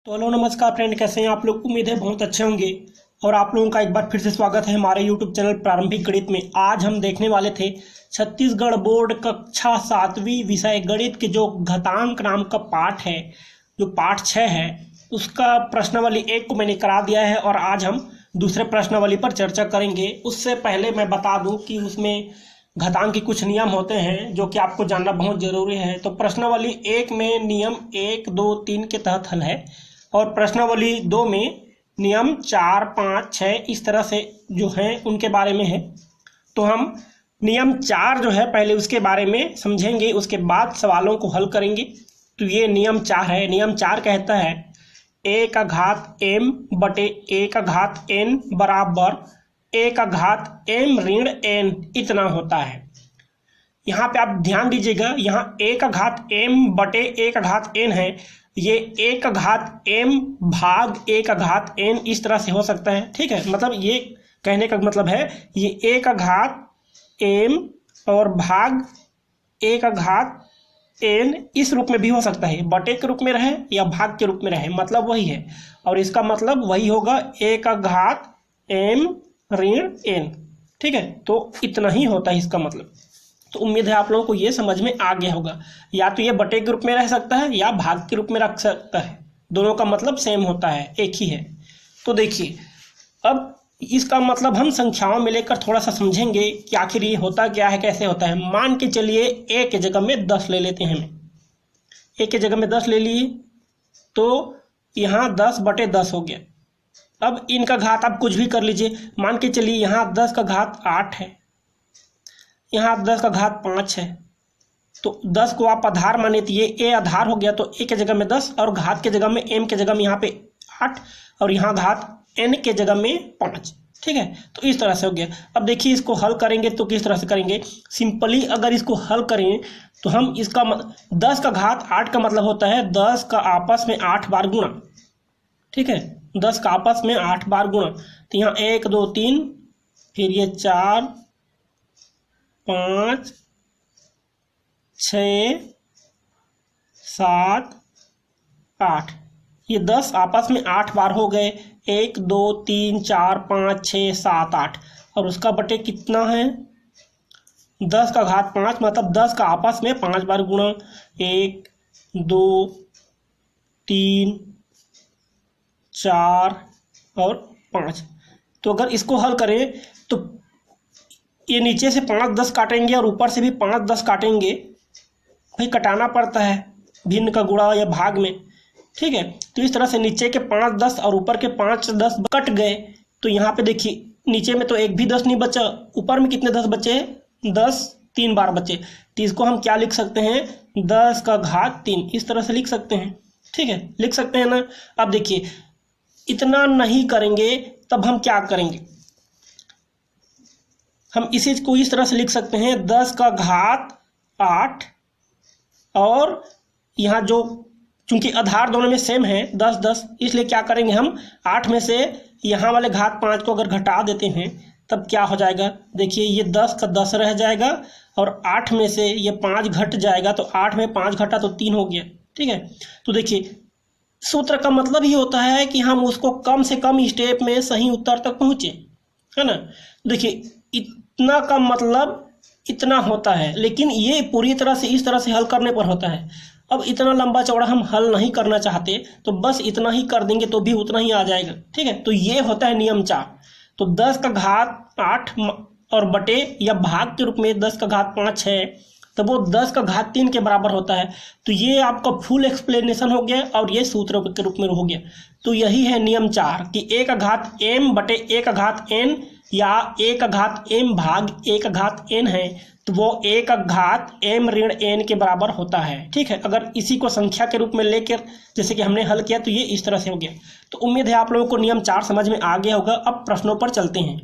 तो हेलो नमस्कार फ्रेंड, कैसे हैं आप लोग। उम्मीद है बहुत अच्छे होंगे। और आप लोगों का एक बार फिर से स्वागत है हमारे यूट्यूब चैनल प्रारंभिक गणित में। आज हम देखने वाले थे छत्तीसगढ़ बोर्ड कक्षा 7वीं विषय गणित के जो घातांक नाम का पाठ है, जो पाठ 6 है, उसका प्रश्नावली 1 को मैंने करा दिया है और आज हम दूसरे प्रश्नावली पर चर्चा करेंगे। उससे पहले मैं बता दूं कि उसमें घातांक के कुछ नियम होते हैं जो कि आपको जानना बहुत जरूरी है। तो प्रश्नावली 1 में नियम 1, 2, 3 के तहत हल है और प्रश्नावली 2 में नियम 4, 5, 6 इस तरह से जो हैं उनके बारे में है। तो हम नियम 4 जो है पहले उसके बारे में समझेंगे, उसके बाद सवालों को हल करेंगे। तो ये नियम 4 है। नियम 4 कहता है a का घात m बटे a का घात n बराबर a का घात m ऋण n इतना होता है। यहाँ पे आप ध्यान दीजिएगा, यहाँ a का घात m बटे a का घात n है। ये a का घात m भाग a का घात n इस तरह से हो सकता है। ठीक है, मतलब ये कहने का मतलब है ये a का घात m और भाग a का घात n इस रूप में भी हो सकता है, बटे के रूप में रहे या भाग के रूप में रहे, मतलब वही है। और इसका मतलब वही होगा a का घात m ऋण n। ठीक है, तो इतना ही होता है इसका मतलब। तो उम्मीद है आप लोगों को ये समझ में आ गया होगा। या तो ये बटे के रूप में रह सकता है या भाग के रूप में रख सकता है, दोनों का मतलब सेम होता है, एक ही है। तो देखिए, अब इसका मतलब हम संख्याओं में लेकर थोड़ा सा समझेंगे कि आखिर ये होता क्या है, कैसे होता है। मान के चलिए a के जगह में 10 ले लेते हैं। हमें a के जगह में 10 ले लिए तो यहाँ 10 बटे 10 हो गया। अब इनका घात आप कुछ भी कर लीजिए। मान के चलिए यहाँ 10 का घात 8 है, यहाँ 10 का घात 5 है। तो 10 को आप आधार माने तो ये a आधार हो गया, तो a के जगह में 10 और घात के जगह में m के जगह में यहाँ पे 8 और यहाँ घात n के जगह में 5। ठीक है, तो इस तरह से हो गया। अब देखिए इसको हल करेंगे तो किस तरह से करेंगे। सिंपली अगर इसको हल करें तो हम इसका 10 का घात 8 का मतलब होता है 10 का आपस में 8 बार गुणा। ठीक है, 10 का आपस में 8 बार गुणा। तो यहाँ 1, 2, 3, फिर ये 4, 5, 6, 7, 8, ये 10 आपस में 8 बार हो गए। 1, 2, 3, 4, 5, 6, 7, 8 और उसका बटे कितना है 10 का घात 5, मतलब 10 का आपस में 5 बार गुणा। 1, 2, 3, 4 और 5। तो अगर इसको हल करें तो ये नीचे से 5, 10 काटेंगे और ऊपर से भी 5, 10 काटेंगे। भाई कटाना पड़ता है भिन्न का गुणा या भाग में। ठीक है, तो इस तरह से नीचे के 5, 10 और ऊपर के 5, 10 कट गए। तो यहाँ पे देखिए नीचे में तो एक भी 10 नहीं बचा, ऊपर में कितने 10 बचे, 10 3 बार बचे। तो इसको हम क्या लिख सकते हैं, 10 का घात 3 इस तरह से लिख सकते हैं। ठीक है, लिख सकते हैं ना। अब देखिए इतना नहीं करेंगे तब हम क्या करेंगे, हम इसी को इस तरह से लिख सकते हैं 10 का घात 8 और यहाँ जो चूंकि आधार दोनों में सेम है 10, 10, इसलिए क्या करेंगे हम 8 में से यहाँ वाले घात 5 को अगर घटा देते हैं तब क्या हो जाएगा। देखिए ये 10 का 10 रह जाएगा और 8 में से ये 5 घट जाएगा, तो 8 में 5 घटा तो 3 हो गया। ठीक है, तो देखिए सूत्र का मतलब ही होता है कि हम उसको कम से कम स्टेप में सही उत्तर तक पहुँचे, है ना। देखिए इतना का मतलब इतना होता है, लेकिन ये पूरी तरह से इस तरह से हल करने पर होता है। अब इतना लंबा चौड़ा हम हल नहीं करना चाहते तो बस इतना ही कर देंगे तो भी उतना ही आ जाएगा। ठीक है, तो ये होता है नियम 4। तो 10 का घात 8 और बटे या भाग के रूप में 10 का घात 5 है, तो वो 10 का घात 3 के बराबर होता है। तो ये आपका फुल एक्सप्लेनेशन हो गया और ये सूत्र के रूप में हो गया। तो यही है नियम 4 कि a का घात m बटे a का घात n या a का घात m भाग a का घात n है, तो वो a का घात m ऋण n के बराबर होता है। ठीक है, अगर इसी को संख्या के रूप में लेकर जैसे कि हमने हल किया तो ये इस तरह से हो गया। तो उम्मीद है आप लोगों को नियम 4 समझ में आ गया होगा। अब प्रश्नों पर चलते हैं।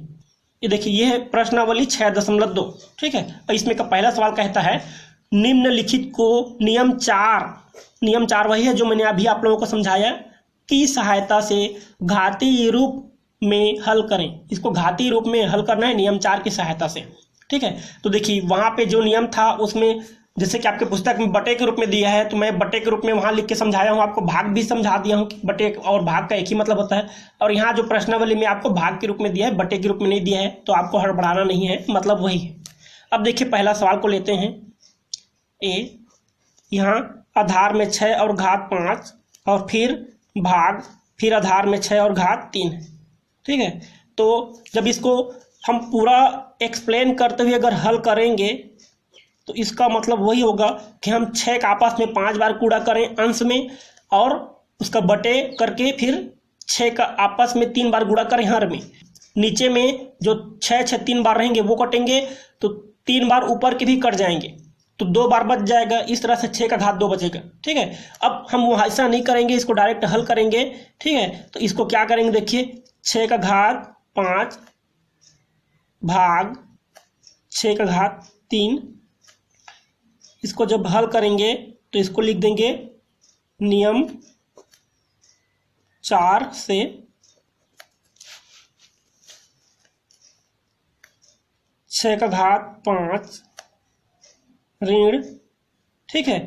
ये देखिए ये है प्रश्नावली 6.2। ठीक है, और इसमें का पहला सवाल कहता है निम्नलिखित को नियम 4 वही है जो मैंने अभी आप लोगों को समझाया की सहायता से घातीय रूप में हल करें। इसको घातीय रूप में हल करना है नियम 4 की सहायता से। ठीक है, तो देखिए वहाँ पे जो नियम था उसमें जैसे कि आपके पुस्तक में बटे के रूप में दिया है तो मैं बटे के रूप में वहाँ लिख के समझाया हूँ, आपको भाग भी समझा दिया हूँ कि बटे और भाग का एक ही मतलब होता है। और यहाँ जो प्रश्नावली में आपको भाग के रूप में दिया है, बटे के रूप में नहीं दिया है, तो आपको हड़बड़ाना नहीं है, मतलब वही है। अब देखिए पहला सवाल को लेते हैं। ए, यहाँ आधार में 6 और घात 5 और फिर भाग, फिर आधार में 6 और घात 3 है, ठीक है। तो जब इसको हम पूरा एक्सप्लेन करते हुए अगर हल करेंगे तो इसका मतलब वही होगा कि हम 6 का आपस में 5 बार गुणा करें अंश में, और उसका बटे करके फिर 6 का आपस में 3 बार गुणा करें हर में। नीचे में जो 6 3 बार रहेंगे वो कटेंगे, तो 3 बार ऊपर के भी कट जाएंगे, तो 2 बार बच जाएगा। इस तरह से 6 का घात 2 बचेगा, ठीक है। अब हम वो ऐसा नहीं करेंगे, इसको डायरेक्ट हल करेंगे, ठीक है। तो इसको क्या करेंगे, देखिए 6 का घात 5 भाग 6 का घात 3, इसको जब हल करेंगे तो इसको लिख देंगे नियम 4 से 6 का घात 5 ऋण, ठीक है।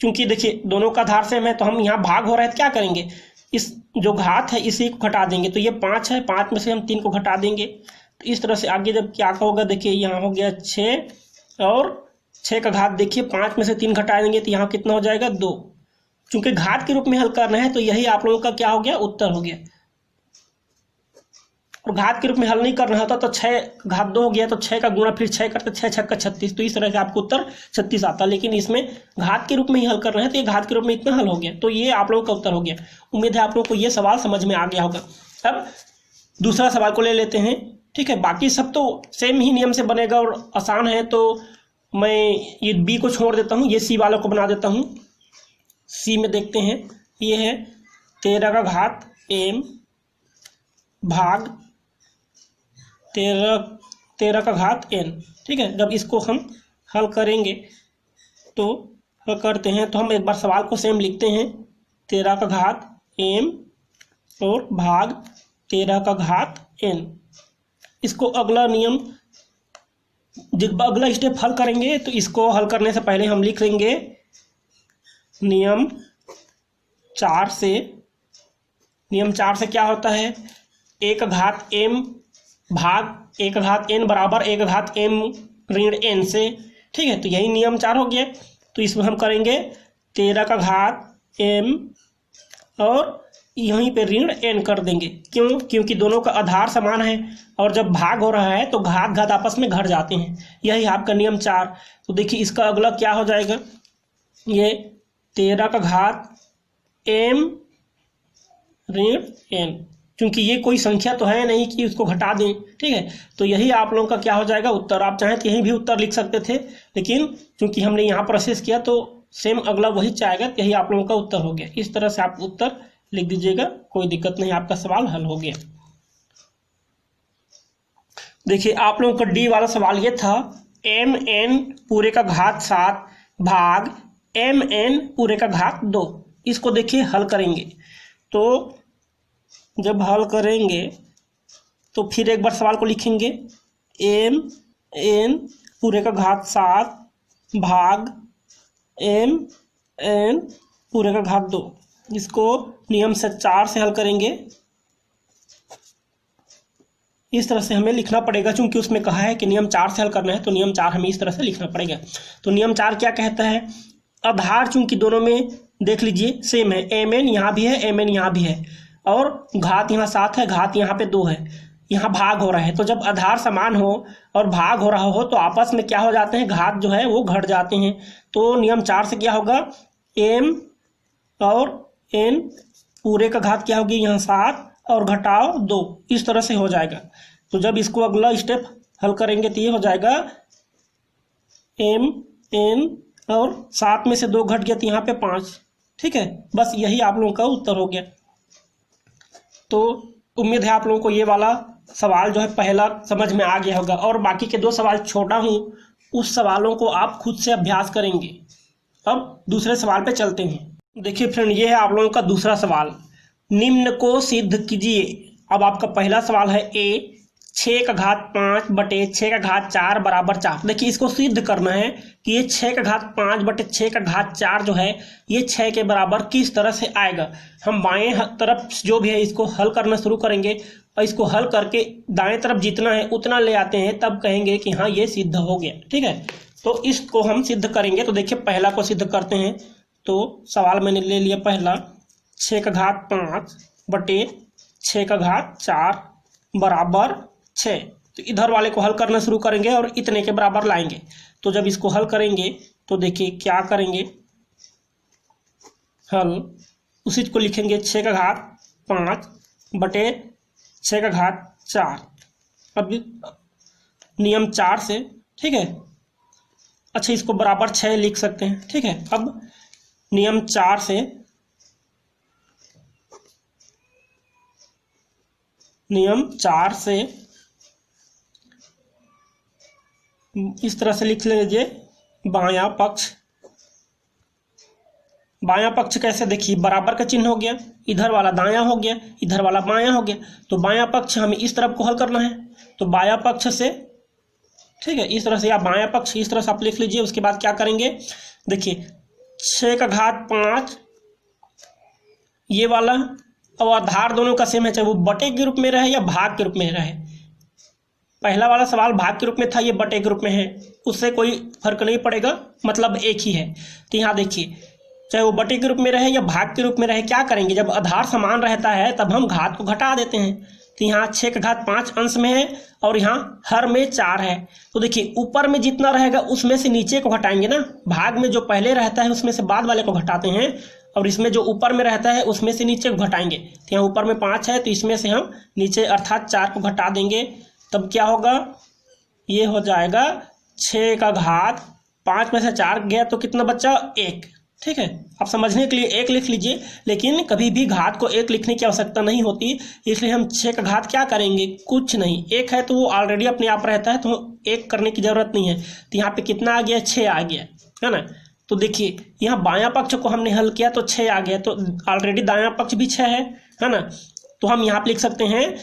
क्योंकि देखिए दोनों का आधार सेम है तो हम यहाँ भाग हो रहा है तो क्या करेंगे, इस जो घात है इसी को घटा देंगे, तो ये 5 है, 5 में से हम 3 को घटा देंगे। तो इस तरह से आगे जब क्या होगा, देखिए यहाँ हो गया 6 और 6 का घात देखिए 5 में से 3 घटा देंगे तो यहाँ कितना हो जाएगा 2। चूंकि घात के रूप में हल करना है तो यही आप लोगों का क्या हो गया, उत्तर हो गया। और घात के रूप में हल नहीं करना होता तो 6 घात 2 हो गया, तो 6 का गुणा फिर 6 करते 6 6 36, तो इस तरह से आपको उत्तर 36 आता। लेकिन इसमें घात के रूप में ही हल करना है तो ये घात के रूप में इतना हल हो गया, तो ये आप लोगों का उत्तर हो गया। उम्मीद है आप लोगों को ये सवाल समझ में आ गया होगा। अब दूसरा सवाल को ले लेते हैं, ठीक है। बाकी सब तो सेम ही नियम से बनेगा और आसान है, तो मैं ये बी को छोड़ देता हूँ, ये सी वालों को बना देता हूँ। सी में देखते हैं, ये है 13 का घात m भाग 13 का घात n, ठीक है। जब इसको हम हल करेंगे तो हल करते हैं तो हम एक बार सवाल को सेम लिखते हैं, 13 का घात m और भाग 13 का घात n। इसको अगला नियम, जब अगला स्टेप हल करेंगे तो इसको हल करने से पहले हम लिख लेंगे नियम 4 से। नियम 4 से क्या होता है, 1 घात m भाग 1 घात n बराबर 1 घात m ऋण n से, ठीक है। तो यही नियम 4 हो गया। तो इसमें हम करेंगे 13 का घात m और यहीं पे ऋण n कर देंगे। क्यों, क्योंकि दोनों का आधार समान है और जब भाग हो रहा है तो घात घात आपस में घट जाते हैं, यही आपका नियम 4। तो देखिए इसका अगला क्या हो जाएगा, ये 13 का घात m ऋण n, क्योंकि ये कोई संख्या तो है नहीं कि उसको घटा दें, ठीक है। तो यही आप लोगों का क्या हो जाएगा, उत्तर। आप चाहें तो यहीं भी उत्तर लिख सकते थे, लेकिन क्योंकि हमने यहाँ प्रोसेस किया तो सेम अगला वही चाहेगा, यही आप लोगों का उत्तर हो गया। इस तरह से आप उत्तर लिख दीजिएगा, कोई दिक्कत नहीं, आपका सवाल हल हो गया। देखिए आप लोगों का डी वाला सवाल ये था, mn पूरे का घात 7 भाग mn पूरे का घात 2। इसको देखिए हल करेंगे, तो जब हल करेंगे तो फिर एक बार सवाल को लिखेंगे, mn पूरे का घात 7 भाग mn पूरे का घात 2। इसको नियम से 4 से हल करेंगे। इस तरह से हमें लिखना पड़ेगा, क्योंकि उसमें कहा है कि नियम 4 से हल करना है, तो नियम 4 हमें इस तरह से लिखना पड़ेगा। तो नियम 4 क्या कहता है, आधार चूंकि दोनों में देख लीजिए सेम है, mn यहाँ भी है mn यहाँ भी है, और घात यहाँ 7 है, घात यहाँ पे 2 है, यहाँ भाग हो रहा है। तो जब आधार समान हो और भाग हो रहा हो तो आपस में क्या हो जाते हैं, घात जो है वो घट जाते हैं। तो नियम 4 से क्या होगा, m और n पूरे का घात क्या होगी, यहाँ 7 और घटाओ 2, इस तरह से हो जाएगा। तो जब इसको अगला स्टेप हल करेंगे तो ये हो जाएगा m n और 7 में से 2 घट गया तो यहाँ पे 5, ठीक है। बस यही आप लोगों का उत्तर हो गया। तो उम्मीद है आप लोगों को ये वाला सवाल जो है पहला समझ में आ गया होगा, और बाकी के 2 सवाल छोड़ा हूँ, उस सवालों को आप खुद से अभ्यास करेंगे। अब दूसरे सवाल पे चलते हैं। देखिए फ्रेंड, ये है आप लोगों का दूसरा सवाल, निम्न को सिद्ध कीजिए। अब आपका पहला सवाल है, ए 6 का घात 5 बटे 6 का घात 4 बराबर 4। देखिए इसको सिद्ध करना है कि ये 6 का घात 5 बटे 6 का घात 4 जो है ये 6 के बराबर किस तरह से आएगा। हम बाएं तरफ जो भी है इसको हल करना शुरू करेंगे और इसको हल करके दाएं तरफ जितना है उतना ले आते हैं, तब कहेंगे कि हाँ ये सिद्ध हो गया। ठीक है, तो इसको हम सिद्ध करेंगे। तो देखिए पहला को सिद्ध करते हैं। तो सवाल मैंने ले लिया पहला, 6 का घात 5 बटे 6 का घात 4 बराबर 6। तो इधर वाले को हल करना शुरू करेंगे और इतने के बराबर लाएंगे। तो जब इसको हल करेंगे तो देखिए क्या करेंगे, हल उसी को लिखेंगे 6 का घात 5 बटे 6 का घात 4। अब नियम 4 से, ठीक है, अच्छा इसको बराबर 6 लिख सकते हैं। ठीक है, अब नियम 4 से, नियम 4 से इस तरह से लिख लीजिए, बायां पक्ष। बायां पक्ष कैसे, देखिए बराबर का चिन्ह हो गया, इधर वाला दायां हो गया, इधर वाला बायां हो गया। तो बायां पक्ष हमें इस तरफ को हल करना है। तो बायां पक्ष से, ठीक है, इस तरह से या बायां पक्ष इस तरह से आप लिख लीजिए। उसके बाद क्या करेंगे, देखिए 6 का घात 5 ये वाला और आधार दोनों का सेम है, चाहे वो बटे के रूप में रहे या भाग के रूप में रहे। पहला वाला सवाल भाग के रूप में था, ये बटे के रूप में है, उससे कोई फर्क नहीं पड़ेगा, मतलब एक ही है। तो यहाँ देखिए चाहे वो बटे के रूप में रहे या भाग के रूप में रहे, क्या करेंगे, जब आधार समान रहता है तब हम घात को घटा देते हैं। तो यहाँ 6 का घात 5 अंश में है और यहाँ हर में 4 है। तो देखिए ऊपर में जितना रहेगा उसमें से नीचे को घटाएंगे ना, भाग में जो पहले रहता है उसमें से बाद वाले को घटाते हैं, और इसमें जो ऊपर में रहता है उसमें से नीचे को घटाएंगे। तो यहाँ ऊपर में 5 है तो इसमें से हम नीचे अर्थात 4 को घटा देंगे। तब क्या होगा, ये हो जाएगा 6 का घात 5 में से 4 गया तो कितना बचा, 1। ठीक है, आप समझने के लिए 1 लिख लीजिए, लेकिन कभी भी घात को 1 लिखने की आवश्यकता नहीं होती, इसलिए हम 6 का घात क्या करेंगे, कुछ नहीं, 1 है तो वो ऑलरेडी अपने आप रहता है, तो 1 करने की जरूरत नहीं है। तो यहाँ पे कितना आ गया, 6 आ गया, है ना। तो देखिए यहाँ बायां पक्ष को हमने हल किया तो 6 आ गया, तो ऑलरेडी दायां पक्ष भी 6 है ना। तो हम यहाँ पे लिख सकते हैं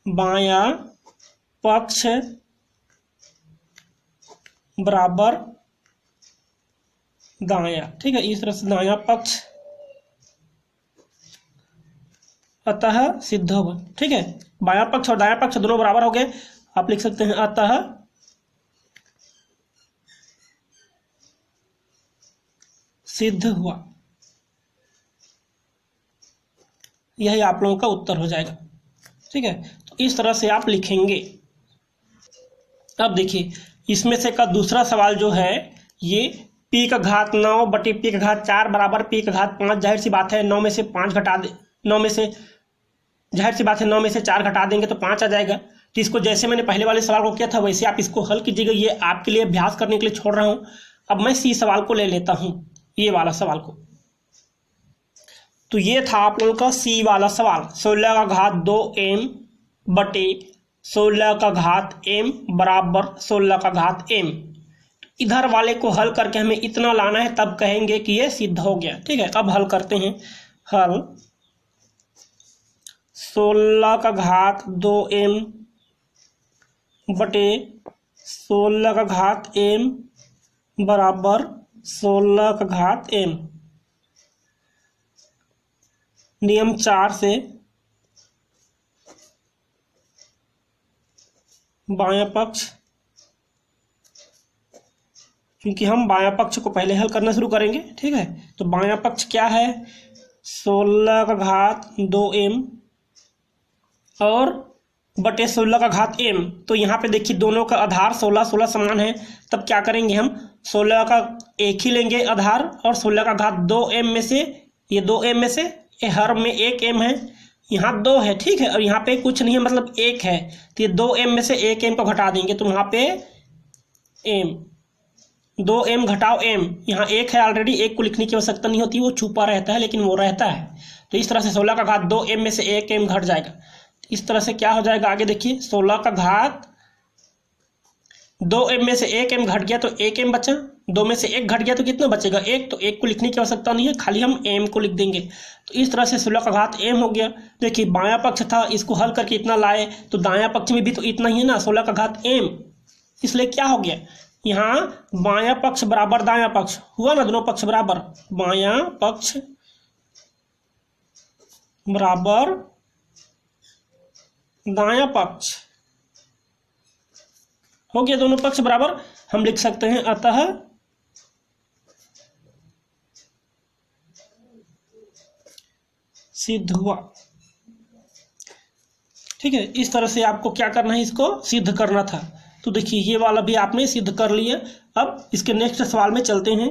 बायां पक्ष बराबर दायां। ठीक है, इस तरह से दायां पक्ष अतः सिद्ध होगा। ठीक है, बायां पक्ष और दायां पक्ष दोनों बराबर हो गए, आप लिख सकते हैं अतः सिद्ध हुआ। यही आप लोगों का उत्तर हो जाएगा। ठीक है, तो इस तरह से आप लिखेंगे। अब देखिए इसमें से का दूसरा सवाल जो है, ये पी का घात 9 बटे पी का घात 4 बराबर पी का घात 5। जाहिर सी बात है 9 में से 5 घटा दे, 9 में से जाहिर सी बात है 9 में से 4 घटा देंगे तो 5 आ जाएगा। तो इसको जैसे मैंने पहले वाले सवाल को किया था वैसे आप इसको हल कीजिएगा। ये आपके लिए अभ्यास करने के लिए छोड़ रहा हूँ। अब मैं सी सवाल को ले लेता हूँ, ये वाला सवाल को। तो ये था आप लोगों का सी वाला सवाल, 16 का घात 2m बटे 16 का घात m बराबर 16 का घात m। इधर वाले को हल करके हमें इतना लाना है, तब कहेंगे कि ये सिद्ध हो गया। ठीक है, अब हल करते हैं। हल 16 का घात 2m बटे 16 का घात m बराबर 16 का घात m। नियम 4 से बायां पक्ष, क्योंकि हम बायां पक्ष को पहले हल करना शुरू करेंगे। ठीक है, तो बायां पक्ष क्या है, 16 का घात 2m और बटे 16 का घात m। तो यहाँ पे देखिए दोनों का आधार 16 16 समान है, तब क्या करेंगे, हम 16 का एक ही लेंगे आधार और 16 का घात 2m में से, ये 2m में से ये हर में 1m है, यहाँ 2 है। ठीक है, और यहाँ पे कुछ नहीं है, मतलब 1 है, तो ये 2m में से 1m को घटा देंगे तो वहाँ पे m, 2m घटाओ m, यहाँ 1 है ऑलरेडी, 1 को लिखने की आवश्यकता नहीं होती, वो छुपा रहता है लेकिन वो रहता है। तो इस तरह से 16 का घात 2m में से 1m घट जाएगा। इस तरह से क्या हो जाएगा, आगे देखिए 16 का घात 2m में से 1m घट गया तो 1m बचा, 2 में से 1 घट गया तो कितना बचेगा 1, तो 1 को लिखने की आवश्यकता नहीं है, खाली हम m को लिख देंगे। तो इस तरह से 16 का घात m हो गया। देखिए बायां पक्ष था, इसको हल करके इतना लाए तो दायां पक्ष में भी तो इतना ही है ना, 16 का घात m। इसलिए क्या हो गया, यहाँ बायां पक्ष बराबर दायां पक्ष हुआ ना, दोनों पक्ष बराबर, बायां पक्ष बराबर दायां पक्ष हो गया, दोनों पक्ष बराबर। हम लिख सकते हैं अतः सिद्ध हुआ। ठीक है, इस तरह से आपको क्या करना है, इसको सिद्ध करना था। तो देखिए ये वाला भी आपने सिद्ध कर लिया। अब इसके नेक्स्ट सवाल में चलते हैं।